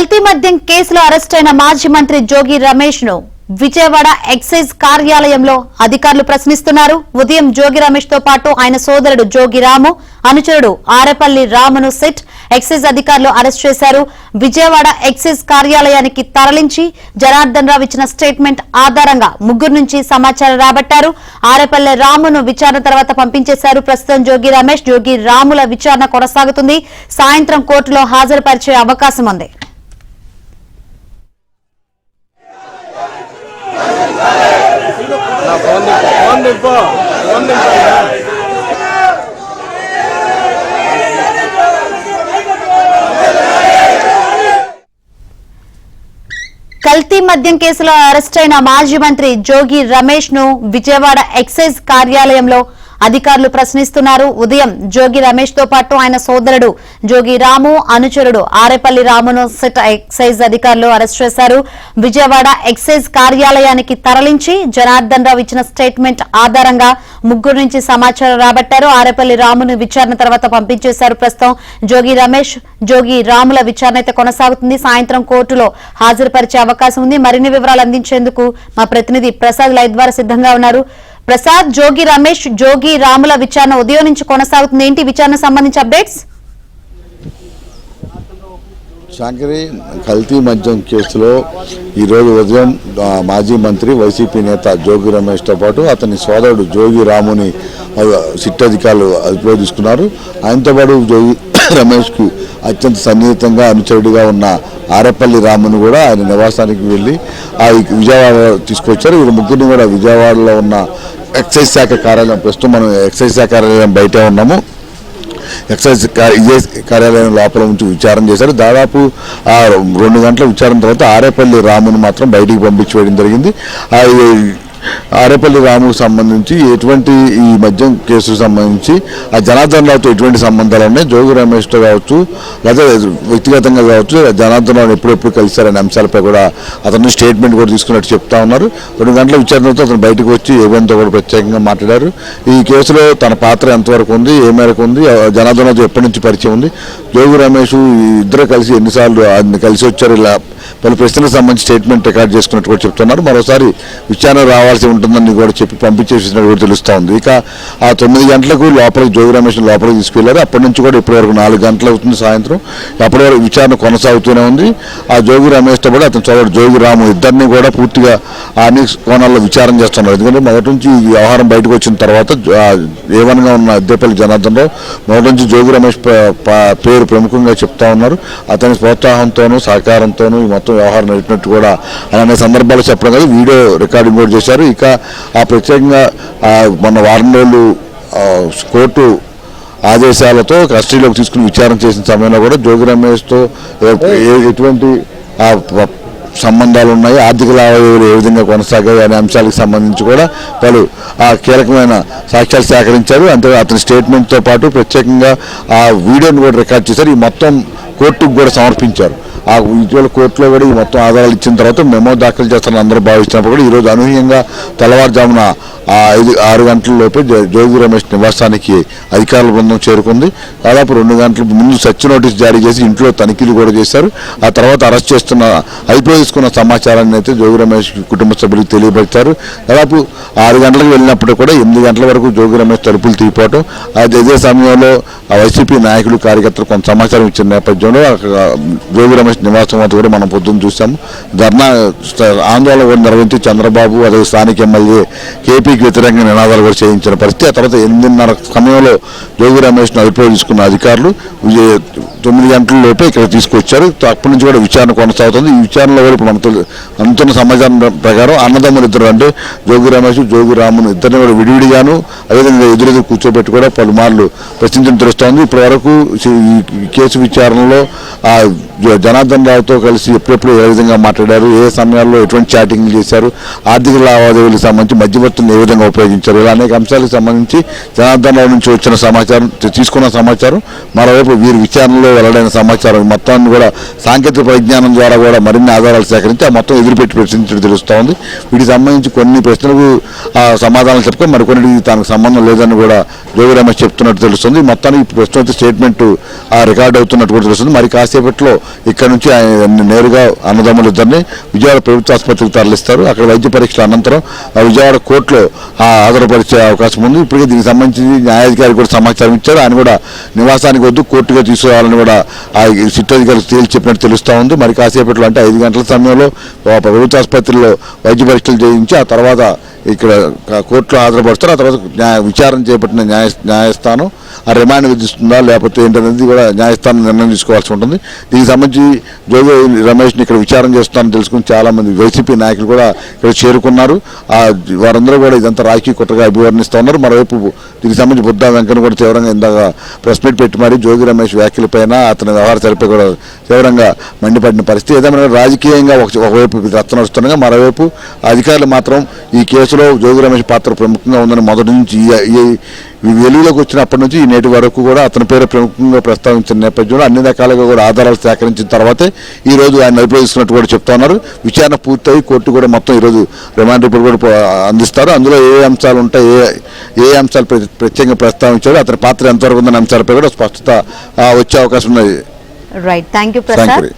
కల్తీ మద్యం కేసులో అరెస్టైన మాజీ మంత్రి జోగి రమేష్ ను విజయవాడ ఎక్సైజ్ కార్యాలయంలో అధికారులు ప్రశ్నిస్తున్నారు. ఉదయం జోగి రమేష్ తో పాటు ఆయన సోదరుడు జోగి రాము, అనుచరుడు ఆరేపల్లి రామును సిట్ ఎక్సైజ్ అధికారులు అరెస్ట్ చేశారు. విజయవాడ ఎక్సైజ్ కార్యాలయానికి తరలించి జనార్దన్ రావు ఇచ్చిన స్టేట్మెంట్ ఆధారంగా ముగ్గురు నుంచి సమాచారం రాబట్టారు. ఆరేపల్లి రామును విచారణ తర్వాత పంపించేశారు. ప్రస్తుతం జోగి రమేష్, జోగి రాముల విచారణ కొనసాగుతుంది. సాయంత్రం కోర్టులో హాజరుపరిచే అవకాశం ఉంది. కల్తీ మద్యం కేసులో అరెస్టైన మాజీ మంత్రి జోగి రమేష్ ను విజయవాడ ఎక్సైజ్ కార్యాలయంలో అధికారులు ప్రశ్నిస్తున్నారు. ఉదయం జోగి రమేష్ తో పాటు ఆయన సోదరుడు జోగి రాము, అనుచరుడు ఆరేపల్లి రామును సిట్ ఎక్సైజ్ అధికారులు అరెస్ట్ చేశారు. విజయవాడ ఎక్సైజ్ కార్యాలయానికి తరలించి జనార్దన్ రావు ఇచ్చిన స్టేట్మెంట్ ఆధారంగా ముగ్గురు నుంచి సమాచారం రాబట్టారు. ఆరేపల్లి రామును విచారణ తర్వాత పంపించేశారు. ప్రస్తుతం జోగి రమేష్, జోగి రాముల విచారణ అయితే కొనసాగుతుంది. సాయంత్రం కోర్టులో హాజరుపరిచే అవకాశం ఉంది. మరిన్ని వివరాలు అందించేందుకు మా ప్రతినిధి ప్రసాద్ లైవ్ ద్వారా సిద్ధంగా ఉన్నారు. ప్రసాద్, జోగి రమేష్, జోగి రాముల విచారణ ఉదయం నుంచి కొనసాగుతుంది. ఏంటి విచారణ సంబంధించి అప్డేట్స్? శాంకరి, కల్తీ మద్యం కేసులో ఈరోజు ఉదయం మాజీ మంత్రి వైసీపీ నేత జోగి రమేష్తో పాటు అతని సోదరుడు జోగి రాముని సిట్ అధికారులు అదుపులో తీసుకున్నారు. ఆయనతో పాటు జోగి రమేష్కు అత్యంత సన్నిహితంగా అనుచరుడిగా ఉన్న ఆరేపల్లి రామును కూడా ఆయన నివాసానికి వెళ్ళి విజయవాడ తీసుకొచ్చారు. వీరు ముగ్గురిని కూడా విజయవాడలో ఉన్న ఎక్సైజ్ శాఖ కార్యాలయం, ప్రస్తుతం మనం ఎక్సైజ్ శాఖ కార్యాలయం బయటే ఉన్నాము, ఎక్సైజ్ కార్యాలయం లోపల ఉంచి విచారణ చేశారు. దాదాపు 2 గంటల విచారణ తర్వాత ఆరేపల్లి రామును మాత్రం బయటికి పంపించి వేయడం జరిగింది. ఆరేపల్లి రాముకు సంబంధించి ఎటువంటి ఈ మద్యం కేసుకు సంబంధించి ఆ జనార్దన్ రావుతో ఎటువంటి సంబంధాలు ఉన్నాయి, జోగి రమేష్తో కావచ్చు లేదా వ్యక్తిగతంగా కావచ్చు జనార్దన్ రావుని ఎప్పుడెప్పుడు కలిశారనే అంశాలపై కూడా అతను స్టేట్మెంట్ కూడా తీసుకున్నట్టు చెప్తా ఉన్నారు. 2 గంటల విచారణతో అతను బయటకు వచ్చి ఏబిఎన్తో కూడా ప్రత్యేకంగా మాట్లాడారు. ఈ కేసులో తన పాత్ర ఎంతవరకు ఉంది, ఏ మేరకు ఉంది, జనార్దన్ రావుతో ఎప్పటి నుంచి పరిచయం ఉంది, జోగి రమేష్ ఇద్దరు కలిసి ఎన్నిసార్లు ఆయన కలిసి వచ్చారు, ఇలా పలు ప్రశ్నలకు సంబంధించి స్టేట్మెంట్ రికార్డ్ చేసుకున్నట్టు కూడా చెప్తున్నారు. మరోసారి విచారణ రావాల్సి ఉంటుందని కూడా చెప్పి పంపించేసినట్టు కూడా తెలుస్తూ ఉంది. ఇక ఆ 9 గంటలకు లోపలికి జోగి రమేష్ లోపలికి తీసుకెళ్లారు. అప్పటి నుంచి కూడా ఇప్పటి వరకు 4 గంటలు అవుతుంది సాయంత్రం. అప్పటి వరకు విచారణ కొనసాగుతూనే ఉంది. ఆ జోగి రమేష్తో కూడా అతని సోదరుడు జోగి రాము ఇద్దరిని కూడా పూర్తిగా అన్ని కోణాల్లో విచారణ చేస్తున్నారు. ఎందుకంటే మొదటి నుంచి ఈ వ్యవహారం బయటకు వచ్చిన తర్వాత ఏవన్గా ఉన్న అద్దెపల్లి జనార్దన్ రావు మొదటి నుంచి జోగి రమేష్ పేరు ప్రముఖంగా చెప్తా ఉన్నారు. అతని ప్రోత్సాహంతోనూ సహకారంతోనూ ఈ మొత్తం వ్యవహారం నడిపినట్టు కూడా ఆయన సందర్భాలు చెప్పడం కాదు, వీడియో రికార్డింగ్ కూడా చేశారు. ఇక ఆ ప్రత్యేకంగా మొన్న వారం రోజులు కోర్టు ఆదేశాలతో కస్టడీలోకి తీసుకుని విచారణ చేసిన సమయంలో కూడా జోగి రమేష్తో ఎటువంటి సంబంధాలు ఉన్నాయి, ఆర్థిక లావాదేవీలు ఏ విధంగా కొనసాగాయి అనే అంశాలకు సంబంధించి కూడా పలు కీలకమైన సాక్ష్యాలు సేకరించారు. అంతే అతని స్టేట్మెంట్తో పాటు ప్రత్యేకంగా ఆ వీడియోని కూడా రికార్డ్ చేశారు. ఈ మొత్తం కోర్టుకు కూడా సమర్పించారు. ఆ ఇటీవల కోర్టులో కూడా ఈ మొత్తం ఆధారాలు ఇచ్చిన తర్వాత మెమో దాఖలు చేస్తారని అందరూ భావిస్తున్నప్పుడు కూడా ఈరోజు అనూహ్యంగా తెల్లవారుజామున 5-6 గంటల లోపే జోగి రమేష్ నివాసానికి అధికారుల బృందం చేరుకుంది. దాదాపు 2 గంటల ముందు సర్చ్ నోటీస్ జారీ చేసి ఇంట్లో తనిఖీలు కూడా చేశారు. ఆ తర్వాత అరెస్ట్ చేస్తున్న అదుపులో తీసుకున్న సమాచారాన్ని అయితే జోగి రమేష్ కుటుంబ సభ్యులకు తెలియపరిచారు. దాదాపు 6 గంటలకు వెళ్ళినప్పుడు కూడా 8 గంటల వరకు జోగి రమేష్ తలుపులు తీయపోవటం, అదే సమయంలో వైసీపీ నాయకులు కార్యకర్తలు కొంత సమాచారం ఇచ్చిన నేపథ్యంలో జోగి రమేష్ నివాసం వద్ద కూడా మనం పొద్దున్న చూసాము. ధర్నా ఆందోళన కూడా నిర్వహించి చంద్రబాబు అదే స్థానిక ఎమ్మెల్యే కేపీకి వ్యతిరేకంగా నినాదాలు కూడా చేయించిన పరిస్థితి. ఆ తర్వాత 8:30 సమయంలో జోగి రమేష్ను అదుపులో తీసుకున్న అధికారులు 9 గంటల లోపే ఇక్కడ తీసుకొచ్చారు. అప్పటి నుంచి కూడా విచారణ కొనసాగుతుంది. ఈ విచారణలో కూడా ఇప్పుడు మనతో అందుతున్న సమాచారం ప్రకారం అన్నదమ్ములు ఇద్దరు అంటే జోగి రమేష్, జోగి రామును ఇద్దరిని కూడా విడివిడిగాను అదేవిధంగా ఎదురెదురు కూర్చోబెట్టి కూడా పలుమార్లు ప్రశ్నించడం తెలుస్తోంది. ఇప్పటి వరకు ఈ కేసు విచారణలో జనార్దన్ రావుతో కలిసి ఎప్పుడెప్పుడు ఏ విధంగా మాట్లాడారు, ఏ సమయాల్లో ఎటువంటి చాటింగ్లు చేశారు, ఆర్థిక లావాదేవీలకు సంబంధించి మధ్యవర్తులను ఏ విధంగా ఉపయోగించారు, ఇలా అనేక అంశాలకు సంబంధించి జనార్దన్ రావు నుంచి వచ్చిన సమాచారం, తీసుకున్న సమాచారం, మరోవైపు వీరి విచారణలో వెల్లడైన సమాచారం మొత్తాన్ని కూడా సాంకేతిక పరిజ్ఞానం ద్వారా కూడా మరిన్ని ఆధారాలు సేకరించి ఆ మొత్తం ఎదురుపెట్టి ప్రశ్నించడం తెలుస్తూ ఉంది. వీటికి సంబంధించి కొన్ని ప్రశ్నలకు సమాధానాలు చెప్పుకొని మరికొన్నిటికి తనకు సంబంధం లేదని కూడా జోగి రమేష్ చెప్తున్నట్టు తెలుస్తుంది. మొత్తానికి ప్రస్తుతం స్టేట్మెంట్ రికార్డ్ అవుతున్నట్టు కూడా తెలుస్తుంది. మరి కాసేపట్లో ఇక్కడ నుంచి ఆయన నేరుగా అన్నదమ్ములు ఇద్దరిని విజయవాడ ప్రభుత్వ ఆసుపత్రికి తరలిస్తారు. అక్కడ వైద్య పరీక్షల అనంతరం విజయవాడ కోర్టులో హాజరుపరిచే అవకాశం ఉంది. ఇప్పటికే దీనికి సంబంధించి న్యాయాధికారి కూడా సమాచారం ఇచ్చారు. ఆయన కూడా నివాసానికి వద్దు కోర్టుగా తీసుకురావాలని కూడా ఆ సిట్ అధికారులు తేల్చి చెప్పినట్టు తెలుస్తూ ఉంది. మరి కాసేపట్లో అంటే 5 గంటల సమయంలో ప్రభుత్వ ఆసుపత్రిలో వైద్య పరీక్షలు చేయించి ఆ తర్వాత ఇక్కడ కోర్టులో హాజరుపరుస్తారు. ఆ తర్వాత విచారణ చేపట్టిన న్యాయస్థానం ఆ రిమాండ్ విధిస్తుందా లేకపోతే ఏంటనేది కూడా న్యాయస్థానం నిర్ణయం తీసుకోవాల్సి ఉంటుంది. దీనికి సంబంధించి జోగి రమేష్ని ఇక్కడ విచారణ చేస్తానని తెలుసుకుని చాలా మంది వైసీపీ నాయకులు కూడా ఇక్కడ చేరుకున్నారు. వారందరూ కూడా ఇదంతా రాజకీయ కుట్రగా అభివర్ణిస్తూ ఉన్నారు. మరోవైపు దీనికి సంబంధించి బుద్ధా వెంకన్న కూడా తీవ్రంగా ఇందాక ప్రెస్ మీట్ పెట్టి మరి జోగి రమేష్ వ్యాఖ్యలపైన అతని వ్యవహార చరిపై కూడా తీవ్రంగా మండిపడిన పరిస్థితి. ఏదైనా రాజకీయంగా ఒకవైపు రచ్చ నడుస్తుండగా మరోవైపు అధికారులు మాత్రం ఈ కేసులో జోగి రమేష్ పాత్ర ప్రముఖంగా ఉందని మొదటి నుంచి ఈ వెలుగులోకి వచ్చినప్పటి నుంచి ఈ నేటి వరకు కూడా అతని పేరు ప్రముఖంగా ప్రస్తావించిన నేపథ్యంలో అన్ని రకాలుగా కూడా ఆధారాలు సేకరించిన తర్వాతే ఈ రోజు ఆయన అదుపులో తీసుకున్నట్టు కూడా చెప్తా ఉన్నారు. విచారణ పూర్తయి కోర్టు కూడా మొత్తం ఈరోజు రిమాండ్ రిపోర్ట్ కూడా అందిస్తారు. అందులో ఏ అంశాలు ఉంటాయి, ఏ అంశాలు ప్రత్యేకంగా ప్రస్తావించారు, అతని పాత్ర ఎంతవరకు ఉందనే అంశాలపై కూడా స్పష్టత వచ్చే అవకాశం ఉన్నది. Right, thank you Prasad.